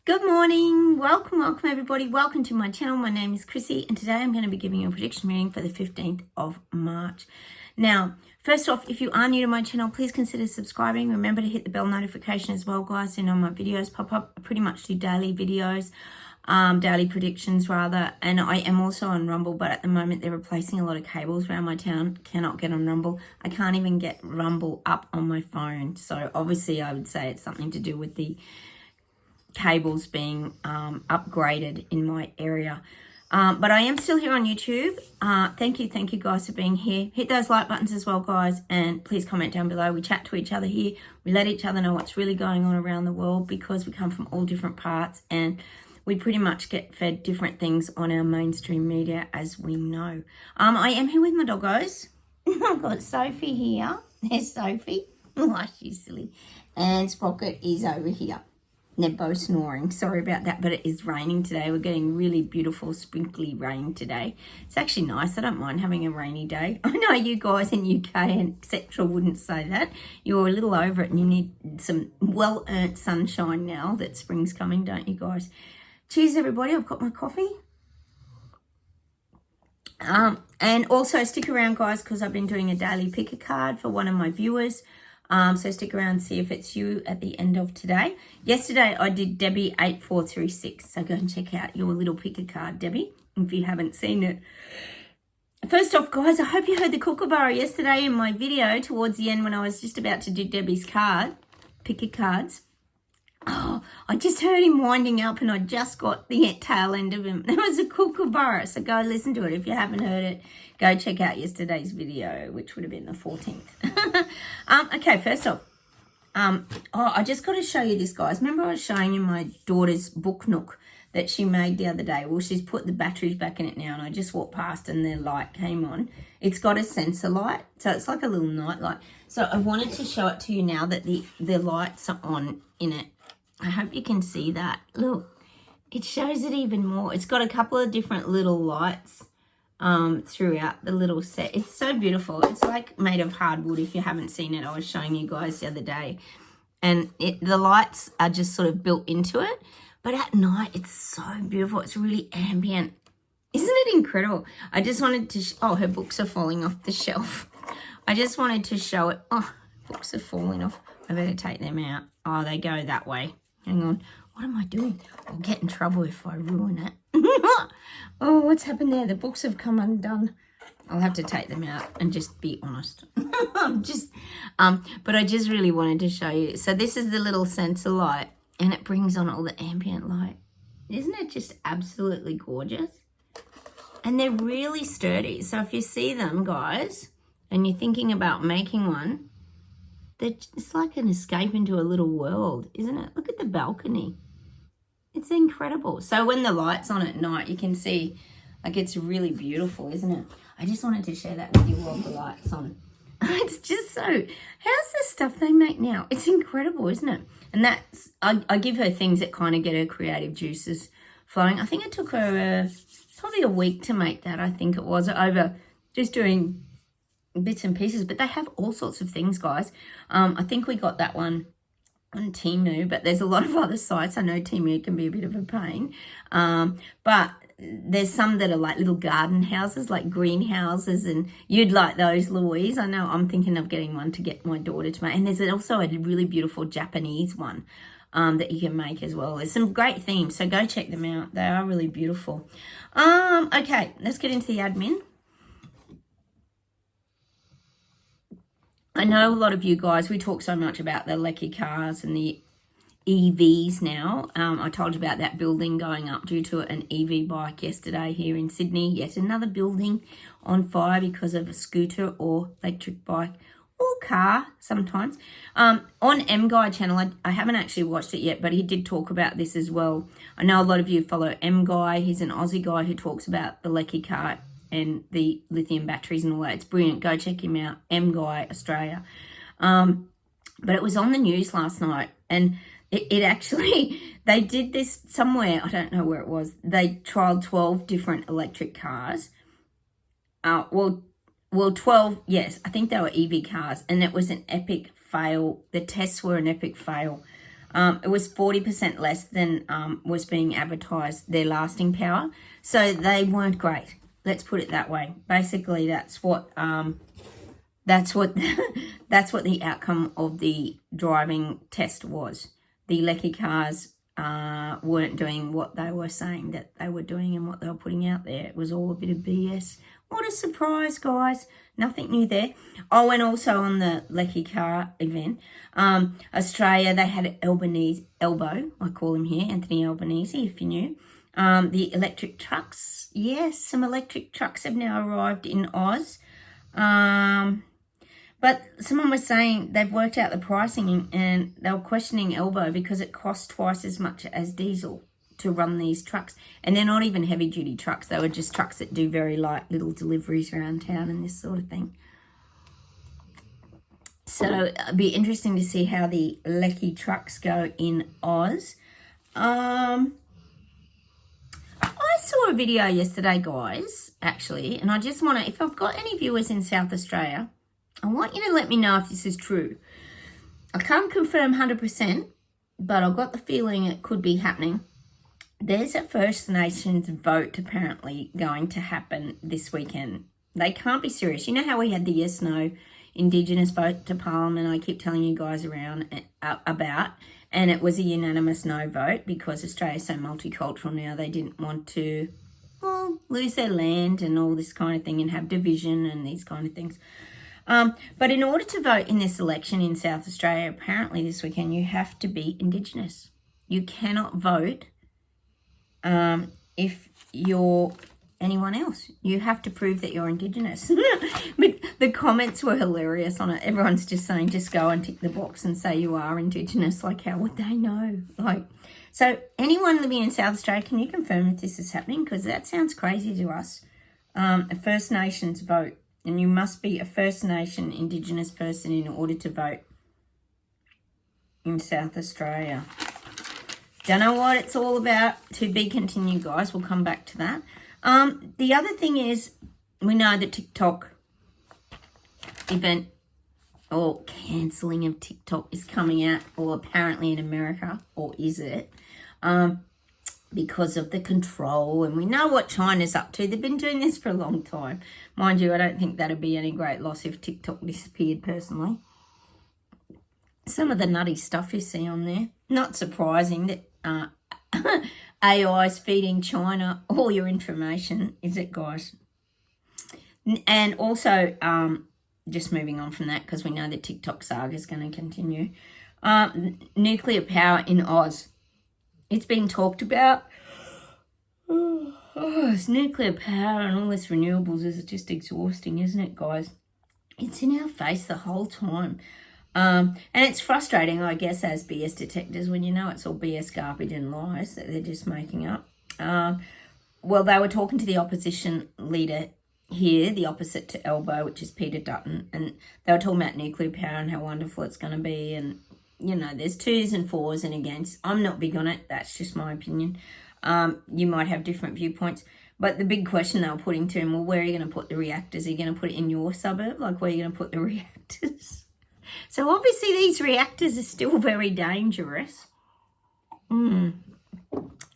Good morning, welcome everybody, welcome to my channel. My name is Chrissy and today I'm going to be giving you a prediction reading for the 15th of March. Now, first off, if you are new to my channel, please consider subscribing. Remember to hit the bell notification as well, guys, so you know my videos pop up. I pretty much do daily videos, daily predictions rather, and I am also on Rumble, but at the moment they're replacing a lot of cables around my town. Cannot get on Rumble. I can't even get Rumble up on my phone, so obviously I would say it's something to do with the cables being upgraded in my area, but I am still here on YouTube. Thank you guys for being here. Hit those like buttons as well, guys, and please comment down below. We chat to each other here, we let each other know what's really going on around the world, because we come from all different parts and we pretty much get fed different things on our mainstream media, as we know. I am here with my doggos. I've got Sophie here. There's Sophie. Oh, she's silly. And Sprocket is over here. They're both snoring. Sorry about that, but it is raining today. We're getting really beautiful sprinkly rain today. It's actually nice. I don't mind having a rainy day. I know you guys in UK and etc. wouldn't say that. You're a little over it and you need some well-earned sunshine now that spring's coming, don't you guys? Cheers, everybody. I've got my coffee. And also stick around, guys, because I've been doing a daily pick a card for one of my viewers. So stick around, see if it's you at the end of today. Yesterday, I did Debbie 8436. So go and check out your little picker card, Debbie, if you haven't seen it. First off, guys, I hope you heard the kookaburra yesterday in my video towards the end when I was just about to do Debbie's card, picker cards. Oh, I just heard him winding up and I just got the tail end of him. There was a kookaburra, so go listen to it. If you haven't heard it, go check out yesterday's video, which would have been the 14th. Okay, first off, I just got to show you this, guys. Remember I was showing you my daughter's book nook that she made the other day? Well, she's put the batteries back in it now, and I just walked past and the light came on. It's got a sensor light, so it's like a little night light. So I wanted to show it to you now that the lights are on in it. I hope you can see that. Look, it shows it even more. It's got a couple of different little lights throughout the little set. It's so beautiful. It's like made of hardwood. If you haven't seen it, I was showing you guys the other day. And the lights are just sort of built into it. But at night, it's so beautiful. It's really ambient. Isn't it incredible? I just wanted to... oh, her books are falling off the shelf. I just wanted to show it. Oh, books are falling off. I better take them out. Oh, they go that way. Hang on. What am I doing? I'll get in trouble if I ruin it. Oh, what's happened there? The books have come undone. I'll have to take them out and just be honest. But I just really wanted to show you. So this is the little sensor light, and it brings on all the ambient light. Isn't it just absolutely gorgeous? And they're really sturdy. So if you see them, guys, and you're thinking about making one, it's like an escape into a little world, isn't it? Look at the balcony. It's incredible. So when the light's on at night, you can see, like, it's really beautiful, isn't it? I just wanted to share that with you while the light's on. It's just so, how's the stuff they make now? It's incredible, isn't it? And that's, I give her things that kind of get her creative juices flowing. I think it took her probably a week to make that. I think it was over just doing bits and pieces, but they have all sorts of things, guys. I think we got that one on Temu, but there's a lot of other sites. I know Temu can be a bit of a pain, but there's some that are like little garden houses, like greenhouses, and you'd like those, Louise. I know I'm thinking of getting one to get my daughter to make, and there's also a really beautiful Japanese one that you can make as well. There's some great themes, so go check them out. They are really beautiful. Okay, let's get into the admin. I know a lot of you guys, we talk so much about the electric cars and the EVs now. I told you about that building going up due to an EV bike yesterday here in Sydney. Yet another building on fire because of a scooter or electric bike or car sometimes. On M-Guy channel, I haven't actually watched it yet, but he did talk about this as well. I know a lot of you follow M-Guy. He's an Aussie guy who talks about the electric car and the lithium batteries and all that. It's brilliant. Go check him out, M-Guy Australia. But it was on the news last night, and it actually, they did this somewhere, I don't know where it was. They trialled 12 different electric cars. Well, 12, yes, I think they were EV cars, and it was an epic fail. The tests were an epic fail. It was 40% less than was being advertised, their lasting power. So they weren't great. Let's put it that way. Basically, that's what that's what the outcome of the driving test was. The Lecky cars weren't doing what they were saying that they were doing and what they were putting out there. It was all a bit of BS. What a surprise, guys. Nothing new there. Oh, and also on the Lecky car event, Australia, they had Elbow, I call him here, Anthony Albanese, if you knew. The electric trucks. Yes, some electric trucks have now arrived in Oz. But someone was saying they've worked out the pricing and they were questioning Elbow because it costs twice as much as diesel to run these trucks. And they're not even heavy duty trucks. They were just trucks that do very light little deliveries around town and this sort of thing. So it'll be interesting to see how the Lecky trucks go in Oz. I saw a video yesterday, guys, actually, and I just want to, if I've got any viewers in South Australia, I want you to let me know if this is true. I can't confirm 100%, but I've got the feeling it could be happening. There's a First Nations vote apparently going to happen this weekend. They can't be serious. You know how we had the yes-no Indigenous vote to Parliament I keep telling you guys around about, and it was a unanimous no vote because Australia's so multicultural now. They didn't want to, well, lose their land and all this kind of thing and have division and these kind of things. But in order to vote in this election in South Australia, apparently this weekend, you have to be Indigenous. You cannot vote if you're anyone else. You have to prove that you're Indigenous. But the comments were hilarious on it. Everyone's just saying, just go and tick the box and say you are Indigenous. Like, how would they know? Like, so anyone living in South Australia, can you confirm if this is happening? Because that sounds crazy to us. A First Nations vote. And you must be a First Nation Indigenous person in order to vote in South Australia. Don't know what it's all about. To be continued, guys. We'll come back to that. The other thing is, we know the TikTok event or cancelling of TikTok is coming out, or apparently in America, or is it? Because of the control, and we know what China's up to. They've been doing this for a long time. Mind you, I don't think that'd be any great loss if TikTok disappeared, personally. Some of the nutty stuff you see on there. Not surprising that AI is feeding China all your information, is it, guys? And also, just moving on from that, because we know the TikTok saga is going to continue. Nuclear power in Oz. It's been talked about. It's nuclear power and all this renewables is just exhausting, isn't it, guys? It's in our face the whole time. And it's frustrating, I guess, as BS detectors when you know it's all BS garbage and lies that they're just making up. Well, they were talking to the opposition leader here, the opposite to Elbow, which is Peter Dutton, and they were talking about nuclear power and how wonderful it's going to be, and you know, there's 2s and 4s and against. I'm not big on it. That's just my opinion. You might have different viewpoints. But the big question they were putting to him, well, where are you going to put the reactors? Are you going to put it in your suburb? Like, where are you going to put the reactors? So, obviously, these reactors are still very dangerous. Don't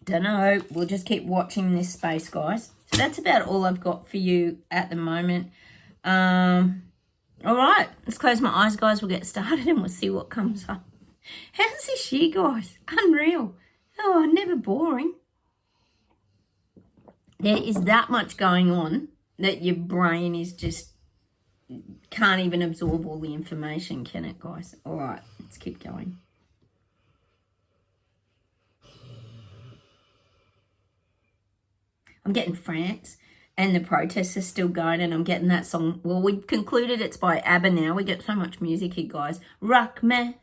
know. We'll just keep watching this space, guys. So, that's about all I've got for you at the moment. All right. Let's close my eyes, guys. We'll get started and we'll see what comes up. How's this year, guys? Unreal. Oh, never boring. There is that much going on that your brain is just can't even absorb all the information, can it, guys? All right, let's keep going. I'm getting France, and the protests are still going, and I'm getting that song. Well, we concluded it's by ABBA now. We get so much music here, guys. Rock me,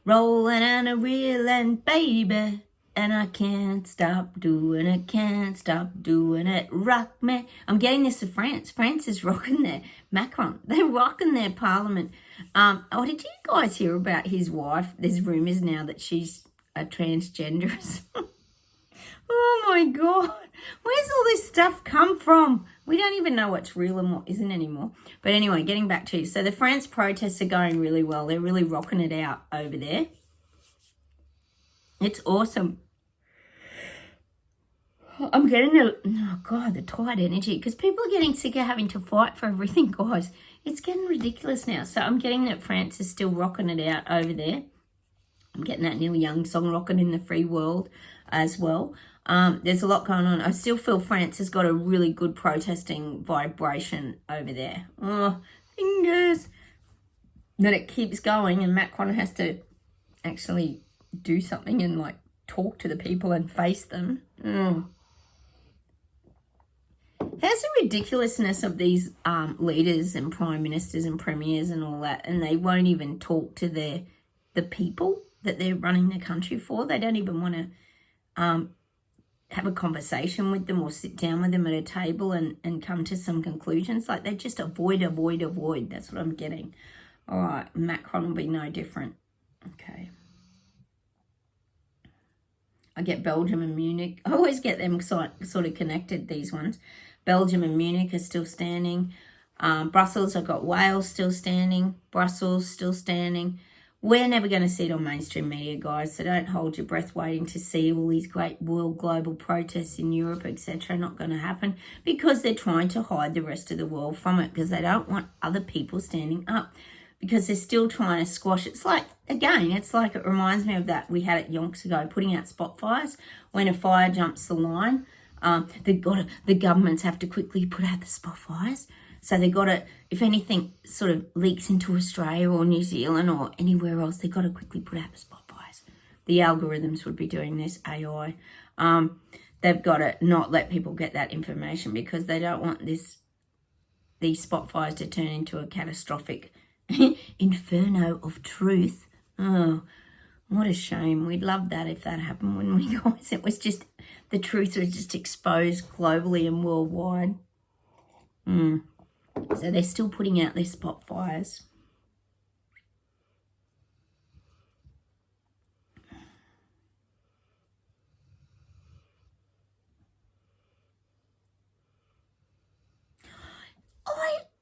rolling on a reel, and baby, and I can't stop doing it, can't stop doing it. Rock me. I'm getting this to France. France is rocking their Macron. They're rocking their parliament. Oh, did you guys hear about his wife? There's rumours now that she's a transgender. Oh my God. Where's all this stuff come from? We don't even know what's real and what isn't anymore. But anyway, getting back to you. So the France protests are going really well. They're really rocking it out over there. It's awesome. I'm getting the tired energy, because people are getting sick of having to fight for everything, guys. It's getting ridiculous now. So I'm getting that France is still rocking it out over there. I'm getting that Neil Young song rocking in the free world as well. There's a lot going on. I still feel France has got a really good protesting vibration over there. Oh, fingers. That it keeps going, and Macron has to actually do something and like talk to the people and face them. How's the ridiculousness of these leaders and prime ministers and premiers and all that, and they won't even talk to the people that they're running the country for? They don't even want to have a conversation with them or sit down with them at a table and come to some conclusions. Like, they just avoid. That's what I'm getting. All right, Macron will be no different. Okay. I get Belgium and Munich. I always get them sort of connected, these ones. Belgium and Munich are still standing. Brussels, I've got Wales still standing. Brussels still standing. We're never going to see it on mainstream media, guys, so don't hold your breath waiting to see all these great world global protests in Europe, etc. Not going to happen, because they're trying to hide the rest of the world from it, because they don't want other people standing up, because they're still trying to squash it. It's like, again, it reminds me of that we had at yonks ago, putting out spot fires. When a fire jumps the line, the governments have to quickly put out the spot fires. So they got to, if anything sort of leaks into Australia or New Zealand or anywhere else, they got to quickly put out the spot fires. The algorithms would be doing this, AI. They've got to not let people get that information, because they don't want these spot fires to turn into a catastrophic inferno of truth. Oh, what a shame. We'd love that if that happened, wouldn't we, guys? It was just, the truth was just exposed globally and worldwide. So they're still putting out their spot fires.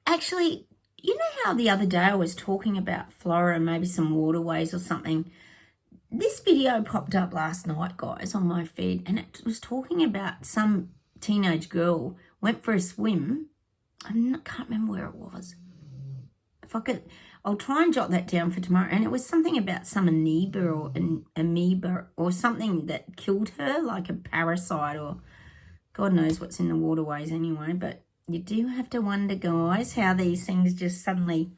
Actually, you know how the other day I was talking about Florida and maybe some waterways or something? This video popped up last night, guys, on my feed, and it was talking about some teenage girl went for a swim. I can't remember where it was. If I could, I'll try and jot that down for tomorrow. And it was something about some amoeba or something that killed her, like a parasite, or God knows what's in the waterways anyway. But you do have to wonder, guys, how these things just suddenly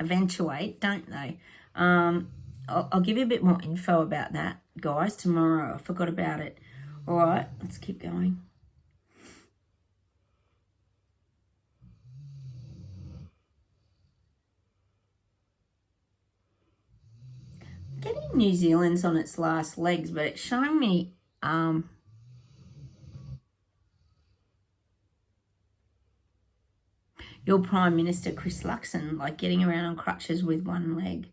eventuate, don't they? I'll give you a bit more info about that, guys, tomorrow. I forgot about it. All right, let's keep going. Getting New Zealand's on its last legs, but it's showing me your Prime Minister, Chris Luxon, like getting around on crutches with one leg.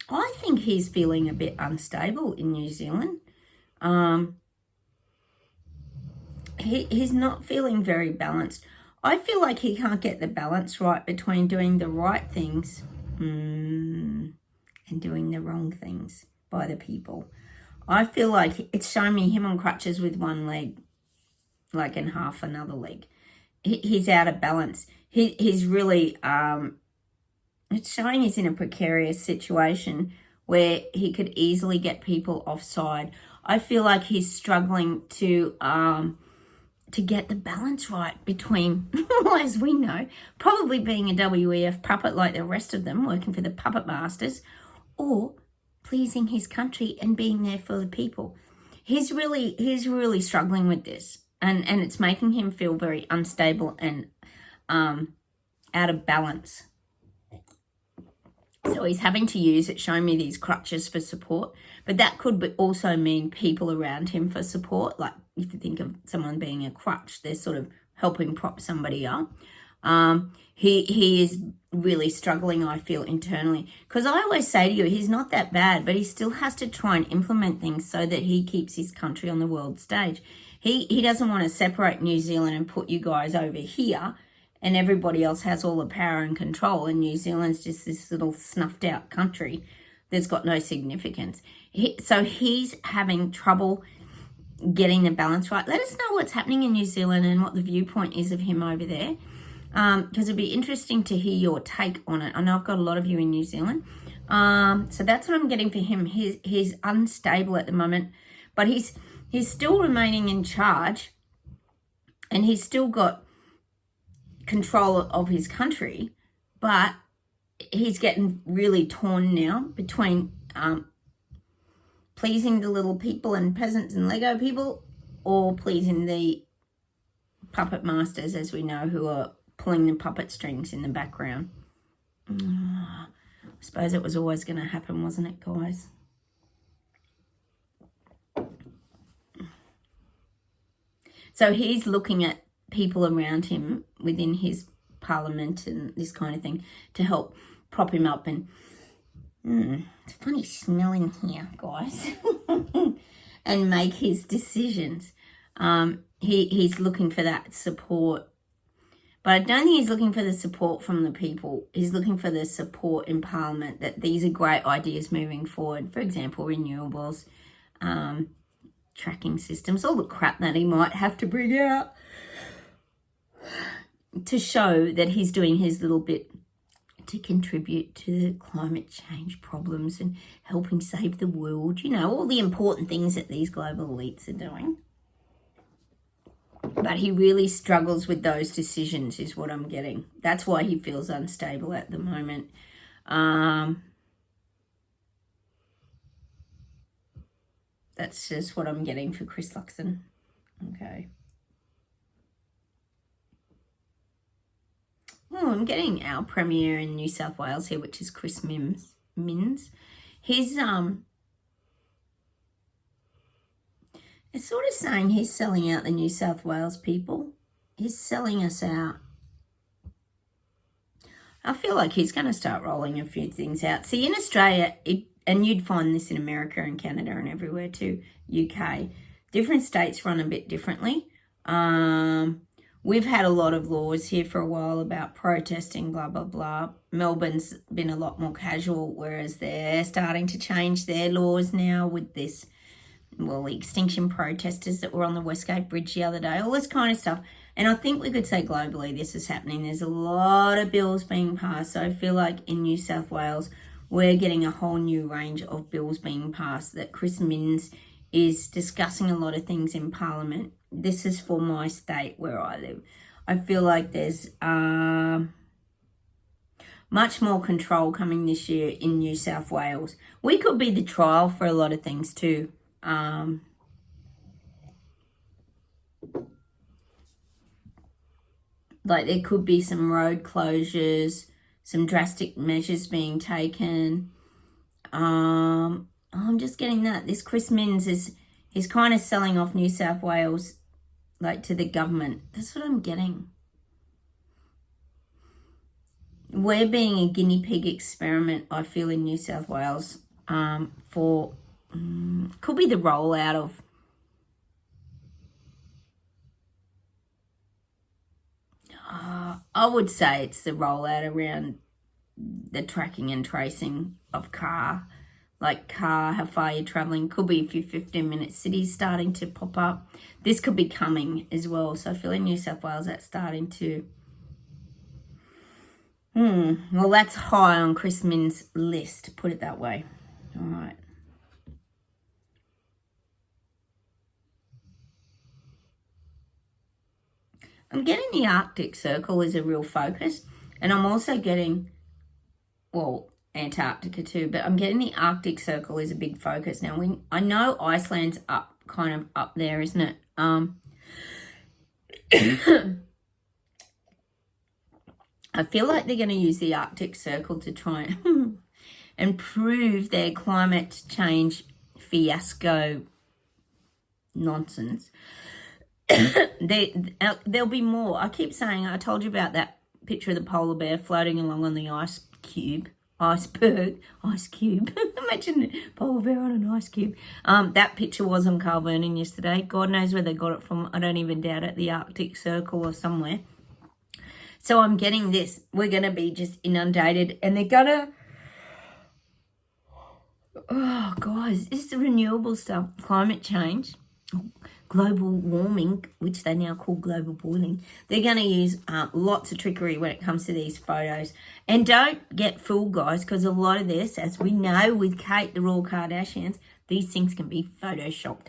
I think he's feeling a bit unstable in New Zealand. He's not feeling very balanced. I feel like he can't get the balance right between doing the right things and doing the wrong things by the people. I feel like it's showing me him on crutches with one leg, like, in half another leg. He's out of balance. He's really, it's showing he's in a precarious situation where he could easily get people offside. I feel like he's struggling to get the balance right between, as we know, probably being a WEF puppet like the rest of them, working for the puppet masters, or pleasing his country and being there for the people. He's really struggling with this, and it's making him feel very unstable and out of balance. So he's having to use it, showing me these crutches for support, but that could also mean people around him for support. Like, if you think of someone being a crutch, they're sort of helping prop somebody up. He is really struggling, I feel, internally, because I always say to you, he's not that bad, but he still has to try and implement things so that he keeps his country on the world stage. He doesn't want to separate New Zealand and put you guys over here, and everybody else has all the power and control, and New Zealand's just this little snuffed out country that's got no significance. So he's having trouble getting the balance right. Let us know what's happening in New Zealand and what the viewpoint is of him over there, because it'd be interesting to hear your take on it. I know I've got a lot of you in New Zealand. So that's what I'm getting for him. He's unstable at the moment, but he's still remaining in charge, and he's still got control of his country, but he's getting really torn now between pleasing the little people and peasants and Lego people, or pleasing the puppet masters, as we know, who are pulling the puppet strings in the background. I suppose it was always going to happen, wasn't it, guys? So he's looking at people around him within his parliament and this kind of thing to help prop him up. And it's funny smell in here, guys. And make his decisions. He's looking for that support. But I don't think he's looking for the support from the people. He's looking for the support in Parliament that these are great ideas moving forward. For example, renewables, tracking systems, all the crap that he might have to bring out to show that he's doing his little bit to contribute to the climate change problems and helping save the world. You know, all the important things that these global elites are doing. But he really struggles with those decisions is what I'm getting. That's why he feels unstable at the moment. That's just what I'm getting for Chris Luxon. Okay. Oh, I'm getting our Premier in New South Wales here, which is Chris Minns. He's it's sort of saying he's selling out the New South Wales people. He's selling us out. I feel like he's going to start rolling a few things out. See, in Australia, and you'd find this in America and Canada and everywhere too, UK, different states run a bit differently. We've had a lot of laws here for a while about protesting, blah, blah, blah. Melbourne's been a lot more casual, whereas they're starting to change their laws now with this, well, the extinction protesters that were on the Westgate Bridge the other day, all this kind of stuff. And I think we could say globally this is happening. There's a lot of bills being passed. So I feel like in New South Wales, we're getting a whole new range of bills being passed, that Chris Minns is discussing a lot of things in Parliament. This is for my state where I live. I feel like there's much more control coming this year in New South Wales. We could be the trial for a lot of things too. Like there could be some road closures, some drastic measures being taken. I'm just getting that. This Chris Minns he's kind of selling off New South Wales like to the government. That's what I'm getting. We're being a guinea pig experiment, I feel, in New South Wales for could be the rollout of I would say it's the rollout around the tracking and tracing of car, how far you're traveling. Could be a few 15-minute cities starting to pop up. This could be coming as well. So I feel in New South Wales that's starting to well, that's high on Chris Minns' list, put it that way. All right. I'm getting the Arctic Circle is a real focus, and I'm also getting, well, Antarctica too, but I'm getting the Arctic Circle is a big focus. Now, I know Iceland's kind of up there, isn't it? I feel like they're going to use the Arctic Circle to try and prove their climate change fiasco nonsense. There'll be more. I keep saying, I told you about that picture of the polar bear floating along on the iceberg. Imagine a polar bear on an ice cube. That picture was on Carl Vernon yesterday. God knows where they got it from. I don't even doubt it. The Arctic Circle or somewhere. So I'm getting this. We're going to be just inundated, and they're going to Oh, guys, it's the renewable stuff. Climate change, global warming, which they now call global boiling. They're going to use lots of trickery when it comes to these photos. And don't get fooled, guys, because a lot of this, as we know with Kate, the Royal Kardashians, these things can be photoshopped.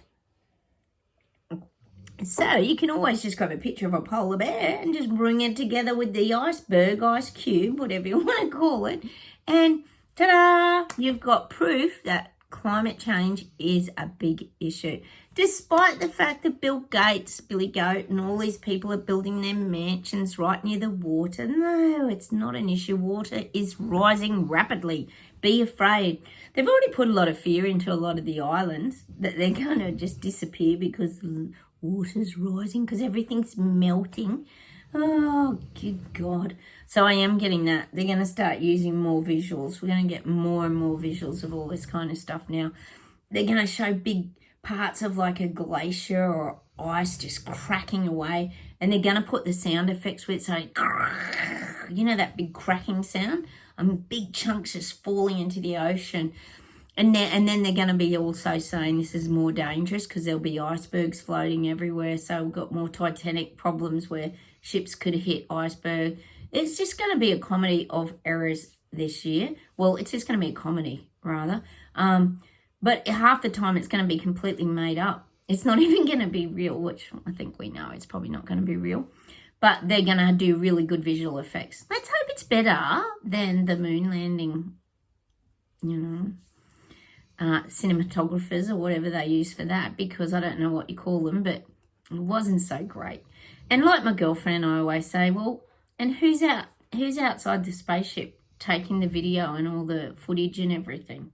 So you can always just grab a picture of a polar bear and just bring it together with the iceberg, ice cube, whatever you want to call it. And ta-da! You've got proof that climate change is a big issue. Despite the fact that Bill Gates, Billy Goat, and all these people are building their mansions right near the water. No, it's not an issue. Water is rising rapidly. Be afraid. They've already put a lot of fear into a lot of the islands that they're going to just disappear because water's rising, because everything's melting. Oh, good God. So I am getting that. They're going to start using more visuals. We're going to get more and more visuals of all this kind of stuff now. They're going to show big parts of like a glacier or ice just cracking away. And they're going to put the sound effects with it. So, you know, that big cracking sound? Big chunks just falling into the ocean. And then they're going to be also saying this is more dangerous because there'll be icebergs floating everywhere. So we've got more Titanic problems where ships could hit iceberg. It's just going to be a comedy of errors this year. Well, it's just going to be a comedy, rather. But half the time it's going to be completely made up. It's not even going to be real, which I think we know it's probably not going to be real. But they're going to do really good visual effects. Let's hope it's better than the moon landing, you know. Cinematographers or whatever they use for that, because I don't know what you call them, but it wasn't so great. And like my girlfriend and I always say, well, and who's outside the spaceship taking the video and all the footage and everything?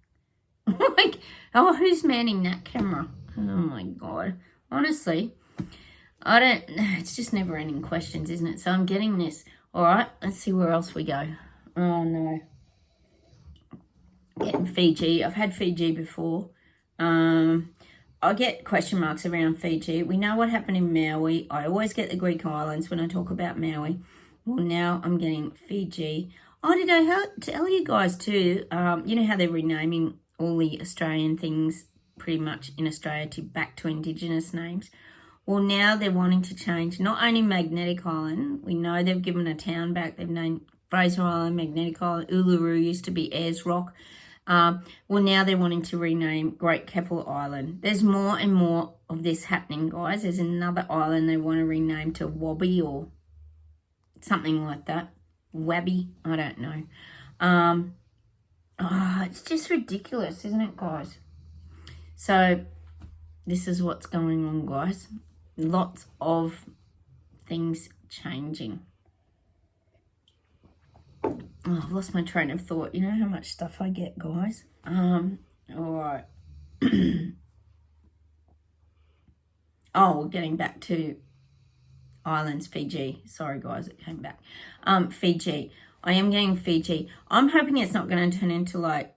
Like, oh, who's manning that camera? Oh my God. Honestly, it's just never ending questions, isn't it? So I'm getting this. All right, let's see where else we go. Oh no. Getting Fiji. I've had Fiji before. I get question marks around Fiji. We know what happened in Maui. I always get the Greek islands when I talk about Maui. Well, now I'm getting Fiji. Oh, did I tell you guys too? You know how they're renaming all the Australian things pretty much in Australia back to Indigenous names? Well, now they're wanting to change not only Magnetic Island. We know they've given a town back. They've named Fraser Island, Magnetic Island. Uluru used to be Ayers Rock. Well, now they're wanting to rename Great Keppel Island. There's more and more of this happening, guys. There's another island they want to rename to Wobby or something like that. Wabby, I don't know. It's just ridiculous, isn't it, guys? So this is what's going on, guys. Lots of things changing. Oh, I've lost my train of thought. You know how much stuff I get, guys. All right. Oh, we're getting back to islands, Fiji. Sorry, guys, it came back. Fiji. I am getting Fiji. I'm hoping it's not going to turn into like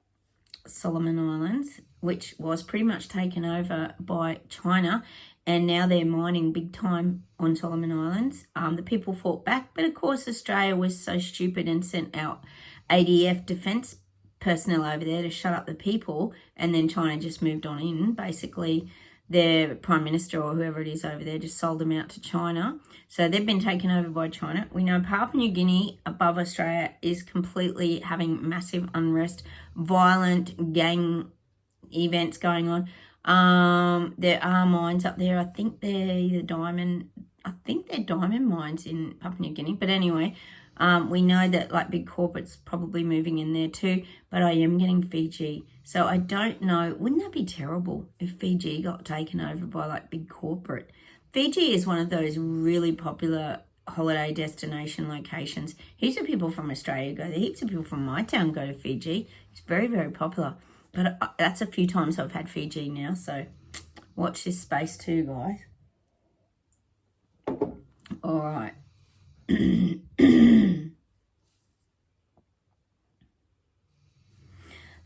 Solomon Islands, which was pretty much taken over by China. And now they're mining big time on Solomon Islands. The people fought back, but of course Australia was so stupid and sent out ADF defence personnel over there to shut up the people, and then China just moved on in. Basically, their Prime Minister or whoever it is over there just sold them out to China. So they've been taken over by China. We know Papua New Guinea above Australia is completely having massive unrest, violent gang events going on. There are mines up there. I think they're diamond mines in Papua New Guinea. But anyway, we know that like big corporates probably moving in there too. But I am getting Fiji. So I don't know. Wouldn't that be terrible if Fiji got taken over by like big corporate? Fiji is one of those really popular holiday destination locations. Heaps of people from Australia go there. Heaps of people from my town go to Fiji. It's very, very popular. But that's a few times I've had Fiji now, so watch this space too, guys. All right.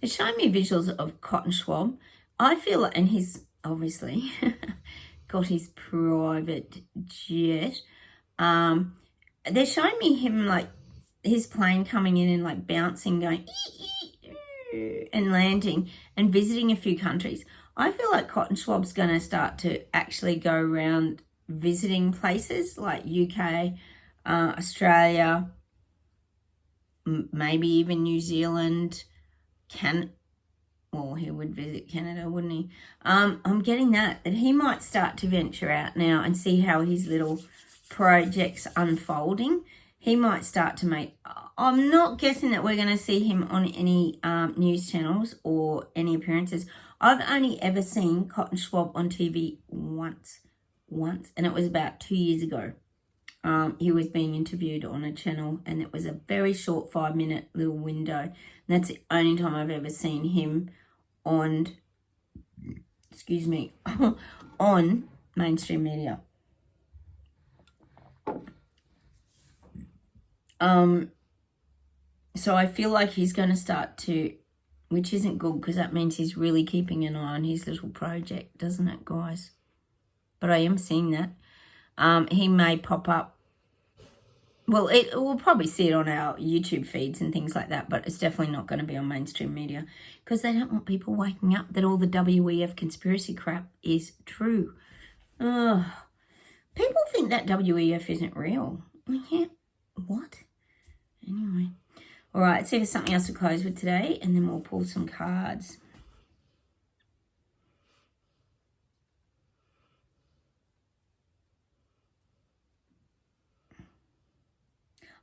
They're showing me visuals of Cotton Schwab. I feel like, and he's obviously got his private jet. They're showing me him like his plane coming in and like bouncing, going, and landing and visiting a few countries. I feel like Cotton Swab's going to start to actually go around visiting places like UK, Australia, maybe even New Zealand, well, he would visit Canada, wouldn't he? I'm getting that he might start to venture out now and see how his little project's unfolding. He might start to make... I'm not guessing that we're going to see him on any news channels or any appearances. I've only ever seen Cotton Swab on TV once, and it was about 2 years ago. He was being interviewed on a channel, and it was a very short 5-minute little window. And that's the only time I've ever seen him on, on mainstream media. So I feel like he's going to start to, which isn't good because that means he's really keeping an eye on his little project, doesn't it, guys? But I am seeing that. He may pop up. Well, we'll probably see it on our YouTube feeds and things like that, but it's definitely not going to be on mainstream media because they don't want people waking up that all the WEF conspiracy crap is true. Ugh. People think that WEF isn't real. Yeah, what? Anyway. All right, let's see if there's something else to close with today, and then we'll pull some cards.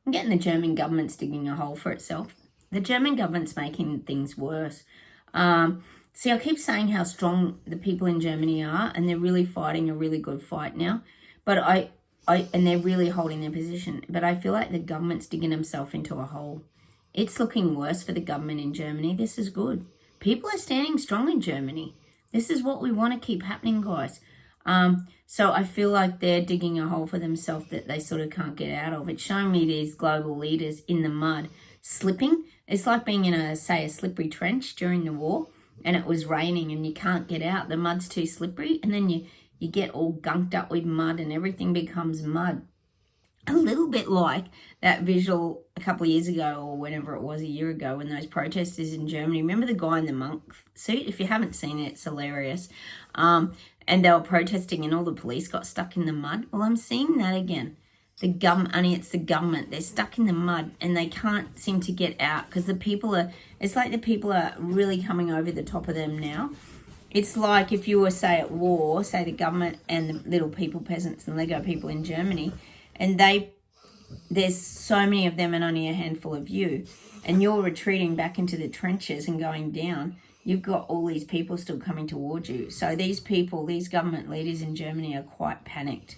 I'm getting the German government's digging a hole for itself. The German government's making things worse. See, I keep saying how strong the people in Germany are, and they're really fighting a really good fight now. But and they're really holding their position. But I feel like the government's digging themselves into a hole. It's looking worse for the government in Germany. This is good. People are standing strong in Germany. This is what we want to keep happening, guys. So I feel like they're digging a hole for themselves that they sort of can't get out of. It's showing me these global leaders in the mud slipping. It's like being in a slippery trench during the war, and it was raining and you can't get out. The mud's too slippery, and then you get all gunked up with mud and everything becomes mud. A little bit like that visual a couple of years ago, or whenever it was, a year ago, when those protesters in Germany, remember the guy in the monk suit? If you haven't seen it, it's hilarious. And they were protesting and all the police got stuck in the mud. Well, I'm seeing that again. The government, only it's the government. They're stuck in the mud and they can't seem to get out because the people are, it's like the people are really coming over the top of them now. It's like if you were, say, at war, say the government and the little people, peasants and Lego people in Germany, and there's so many of them and only a handful of you, and you're retreating back into the trenches and going down. You've got all these people still coming towards you. So these people, these government leaders in Germany are quite panicked.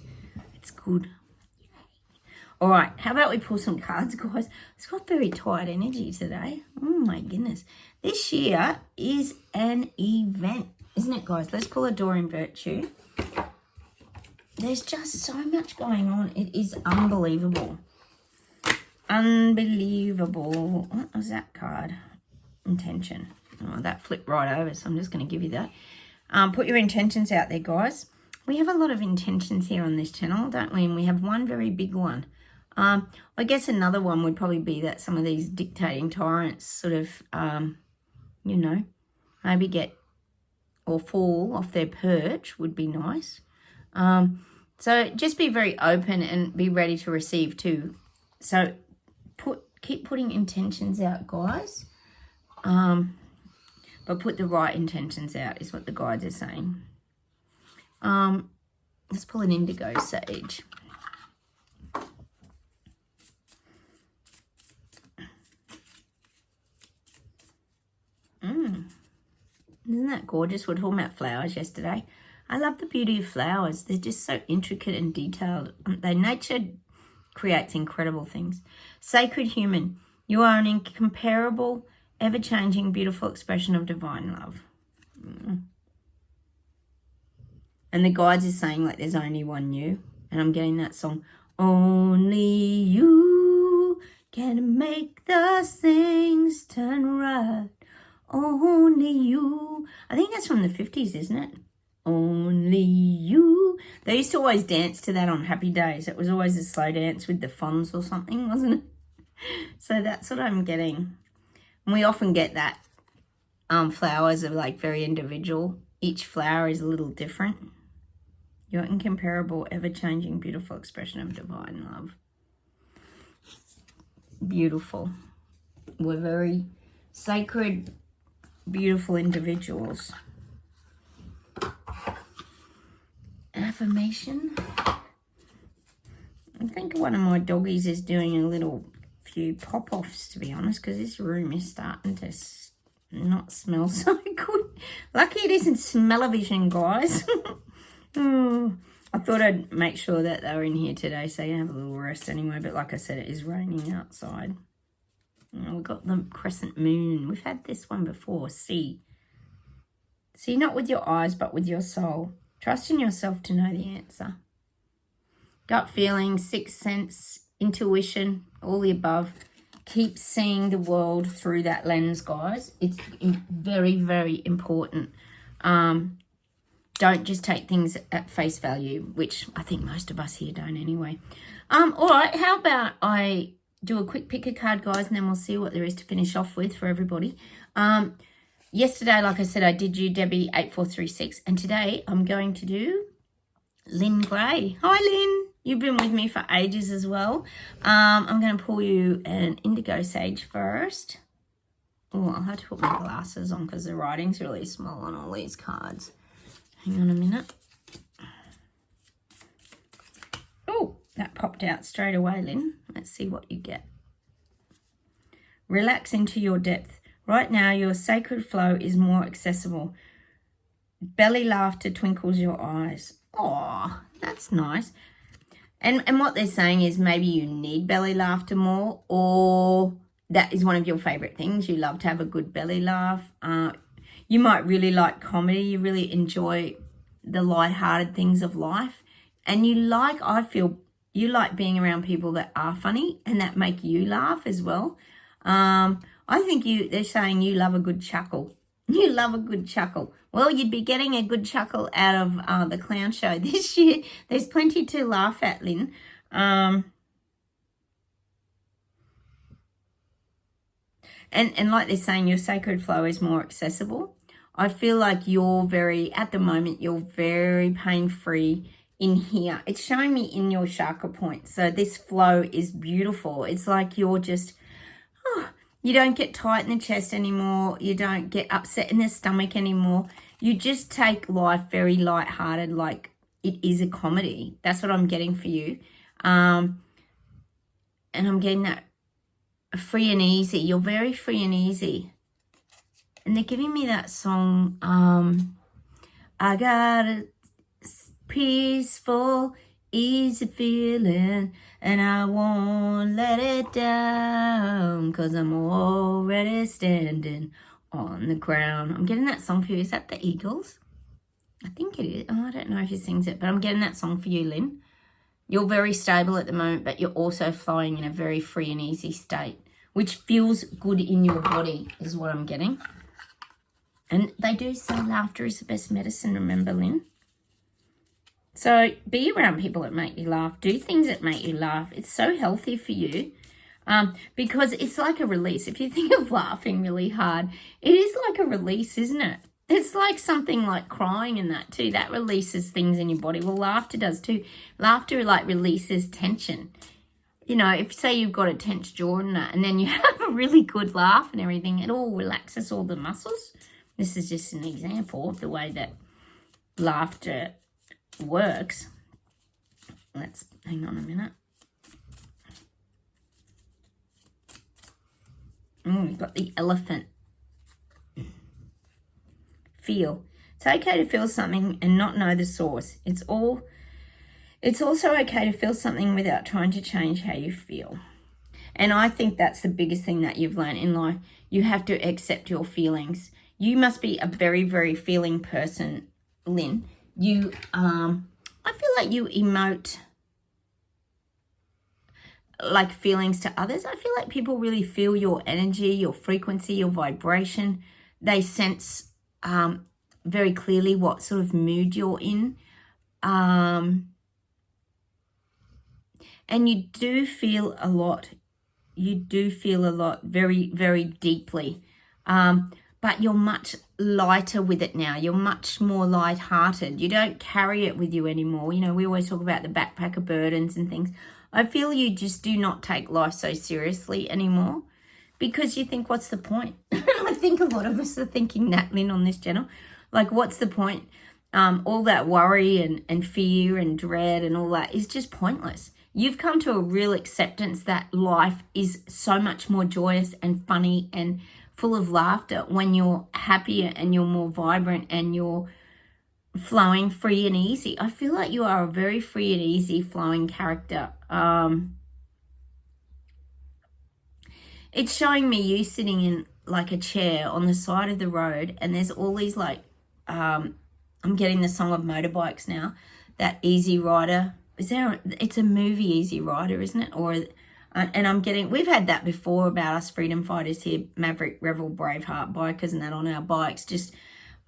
It's good. All right, how about we pull some cards, guys? It's got very tight energy today. Oh, my goodness. This year is an event, isn't it, guys? Let's pull Adoring Virtue. There's just so much going on. It is unbelievable. Unbelievable. What was that card? Intention. Oh, that flipped right over, so I'm just going to give you that. Put your intentions out there, guys. We have a lot of intentions here on this channel, don't we? And we have one very big one. I guess another one would probably be that some of these dictating tyrants sort of, you know, maybe get or fall off their perch would be nice. So just be very open and be ready to receive too. So keep putting intentions out, guys. But put the right intentions out is what the guides are saying. Let's pull an Indigo Sage. Isn't that gorgeous? We were talking about flowers yesterday. I love the beauty of flowers. They're just so intricate and detailed. Nature creates incredible things. Sacred Human. You are an incomparable, ever-changing, beautiful expression of divine love. And the guides is saying like there's only one you. And I'm getting that song. Only you can make the things turn right. Only you. I think that's from the 50s, isn't it? Only you. They used to always dance to that on happy days. It was always a slow dance with the Fonz or something, wasn't it? So that's what I'm getting. And we often get that flowers are like very individual. Each flower is a little different. Your incomparable, ever-changing, beautiful expression of divine love. Beautiful. We're very sacred, beautiful individuals. Affirmation. I think one of my doggies is doing a few pop-offs, to be honest, because this room is starting to not smell so good. Lucky it isn't smell-o-vision, guys. I thought I'd make sure that they were in here today so you have a little rest anyway, but like I said, it is raining outside. We've got the crescent moon. We've had this one before. See not with your eyes, but with your soul. Trust in yourself to know the answer. Gut feeling, sixth sense, intuition, all the above. Keep seeing the world through that lens, guys. It's very, very important. Don't just take things at face value, which I think most of us here don't anyway. All right, how about I do a quick pick a card, guys, and then we'll see what there is to finish off with for everybody. Yesterday, like I said, I did you, Debbie, 8436, and today I'm going to do Lynn Gray. Hi, Lynn. You've been with me for ages as well. I'm going to pull you an indigo sage first. Oh, I'll have to put my glasses on because the writing's really small on all these cards. Hang on a minute. Oh, that popped out straight away, Lynn. Let's see what you get. Relax into your depth. Right now, your sacred flow is more accessible. Belly laughter twinkles your eyes. Oh, that's nice. And what they're saying is maybe you need belly laughter more, or that is one of your favorite things. You love to have a good belly laugh. You might really like comedy. You really enjoy the lighthearted things of life. And I feel you like being around people that are funny and that make you laugh as well. I think they're saying you love a good chuckle. You love a good chuckle. Well, you'd be getting a good chuckle out of the clown show this year. There's plenty to laugh at, Lynn. And like they're saying, your sacred flow is more accessible. I feel like at the moment, you're very pain-free in here. It's showing me in your chakra point. So this flow is beautiful. It's like you're just, you don't get tight in the chest anymore. You don't get upset in the stomach anymore. You just take life very lighthearted, like it is a comedy. That's what I'm getting for you. And I'm getting that free and easy. You're very free and easy. And they're giving me that song, I got a peaceful, easy feeling, and I won't let it down, 'cause I'm already standing on the ground. I'm getting that song for you. Is that the Eagles? I think it is. Oh, I don't know if he sings it, but I'm getting that song for you, Lynn. You're very stable at the moment, but you're also flowing in a very free and easy state, which feels good in your body is what I'm getting. And they do say laughter is the best medicine, remember, Lynn? So be around people that make you laugh. Do things that make you laugh. It's so healthy for you because it's like a release. If you think of laughing really hard, it is like a release, isn't it? It's like something like crying and that too. That releases things in your body. Well, laughter does too. Laughter like releases tension. You know, if say you've got a tense jaw and that, and then you have a really good laugh and everything, it all relaxes all the muscles. This is just an example of the way that laughter works. Let's hang on a minute. We've got the elephant. Feel. It's okay to feel something and not know the source. It's also okay to feel something without trying to change how you feel. And I think that's the biggest thing that you've learned in life. You have to accept your feelings. You must be a very, very feeling person, Lynn. You, I feel like you emote like feelings to others. I feel like people really feel your energy, your frequency, your vibration. They sense very clearly what sort of mood you're in. And you do feel a lot. You do feel a lot very, very deeply. But but you're much lighter with it now. You're much more lighthearted. You don't carry it with you anymore. You know, we always talk about the backpacker burdens and things. I feel you just do not take life so seriously anymore because you think, what's the point? I think a lot of us are thinking that, Lynn, on this channel. Like, what's the point? All that worry and fear and dread and all that is just pointless. You've come to a real acceptance that life is so much more joyous and funny and full of laughter when you're happier and you're more vibrant and you're flowing free and easy. I feel like you are a very free and easy flowing character. It's showing me you sitting in like a chair on the side of the road, and there's all these like, I'm getting the song of motorbikes now, that Easy Rider. It's a movie, Easy Rider, isn't it? Or and I'm getting, we've had that before about us freedom fighters here, Maverick, Rebel, Braveheart bikers and that on our bikes, just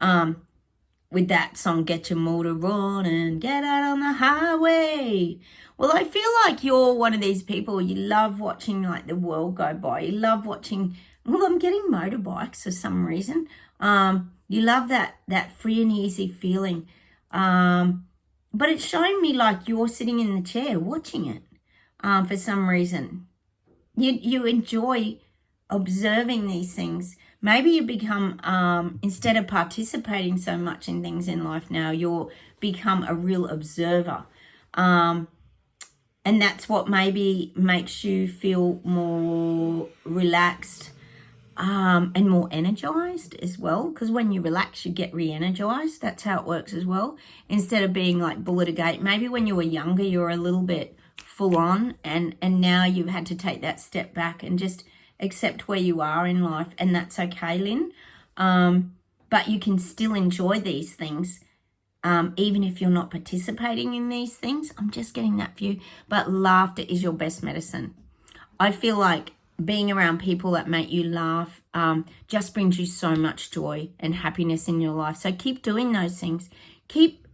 with that song, Get Your Motor Running, Get Out on the Highway. Well, I feel like you're one of these people, you love watching like the world go by. You love watching, well, I'm getting motorbikes for some reason. You love that free and easy feeling. But it's showing me like you're sitting in the chair watching it for some reason. You enjoy observing these things. Maybe you become, instead of participating so much in things in life now, you'll become a real observer. And that's what maybe makes you feel more relaxed and more energized as well. Because when you relax, you get re-energized. That's how it works as well. Instead of being like bull at a gate, maybe when you were younger, you were a little bit full on, and now you've had to take that step back and just accept where you are in life, and that's okay, Lynn. But you can still enjoy these things, even if you're not participating in these things. I'm just getting that view. But laughter is your best medicine. I feel like being around people that make you laugh just brings you so much joy and happiness in your life. So keep doing those things. Keep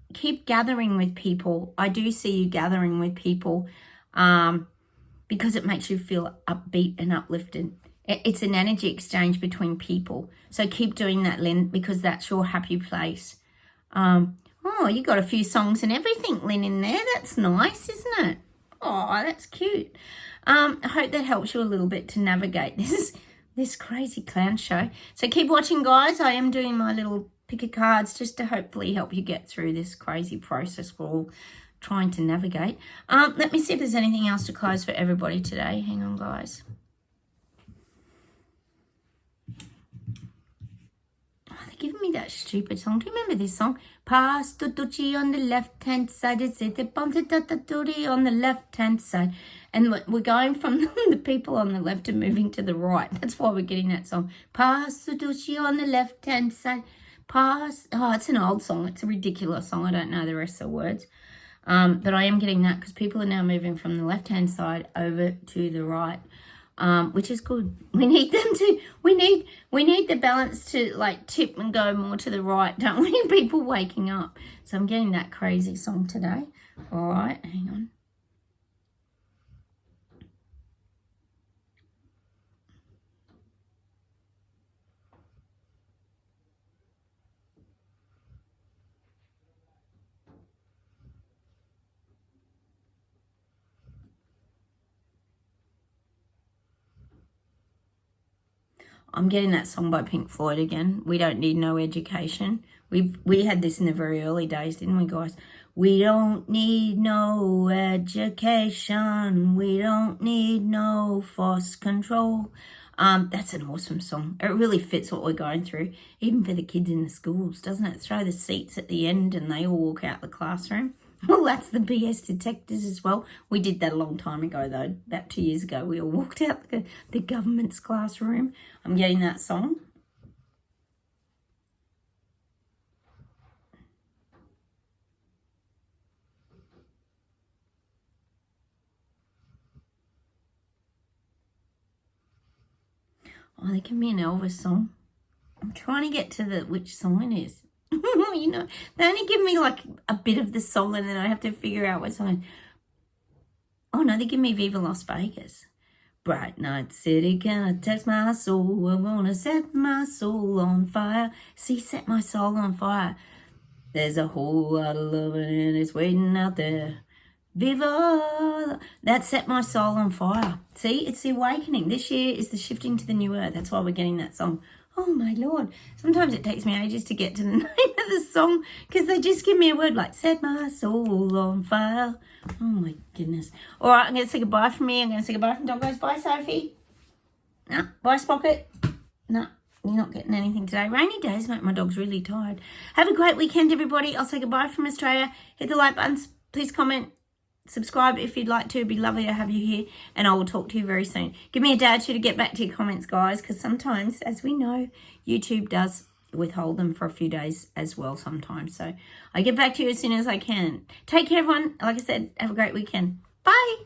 gathering with people. I do see you gathering with people because it makes you feel upbeat and uplifted. It's an energy exchange between people. So keep doing that, Lynn, because that's your happy place. Oh, you got a few songs and everything, Lynn, in there. That's nice, isn't it? Oh, that's cute. I hope that helps you a little bit to navigate this crazy clown show. So keep watching, guys. I am doing my little pick of cards just to hopefully help you get through this crazy process we're all trying to navigate. Let me see if there's anything else to close for everybody today. Hang on, guys. Oh, they're giving me that stupid song. Do you remember this song? Pass the Ducci on the left-hand side. It's the Ducci on the left-hand side. And we're going from the people on the left and moving to the right. That's why we're getting that song. Pass the Ducci on the left-hand side. Pass. Oh, it's an old song. It's a ridiculous song. I don't know the rest of the words. But I am getting that because people are now moving from the left-hand side over to the right, which is good. We need them to, we need the balance to like tip and go more to the right, don't we? People waking up. So I'm getting that crazy song today. All right, hang on. I'm getting that song by Pink Floyd again. We don't need no education. We had this in the very early days, didn't we, guys? We don't need no education. We don't need no force control. That's an awesome song. It really fits what we're going through, even for the kids in the schools, doesn't it? Throw the seats at the end and they all walk out the classroom. Well, that's the BS detectors as well. We did that a long time ago, though. About 2 years ago, we all walked out the government's classroom. I'm getting that song. Oh, they give me an Elvis song. I'm trying to get to which song it is. You know, they only give me like a bit of the song and then I have to figure out what song. Oh no, they give me Viva Las Vegas. Bright night city, can I test my soul? I wanna set my soul on fire. See, set my soul on fire. There's a whole lot of loving and it's waiting out there. Viva! That set my soul on fire. See, it's the awakening. This year is the shifting to the new earth. That's why we're getting that song. Oh my Lord. Sometimes it takes me ages to get to the name of the song because they just give me a word like set my soul on fire. Oh my goodness. All right, I'm going to say goodbye from me. I'm going to say goodbye from Doggos. Bye, Sophie. No. Bye, Spocket. No, you're not getting anything today. Rainy days make my dogs really tired. Have a great weekend, everybody. I'll say goodbye from Australia. Hit the like buttons. Please comment. Subscribe if you'd like to. It'd be lovely to have you here, and I will talk to you very soon. Give me a day or two to get back to your comments, guys, because sometimes, as we know, YouTube does withhold them for a few days as well sometimes. So I get back to you as soon as I can. Take care, everyone. Like I said, have a great weekend. Bye.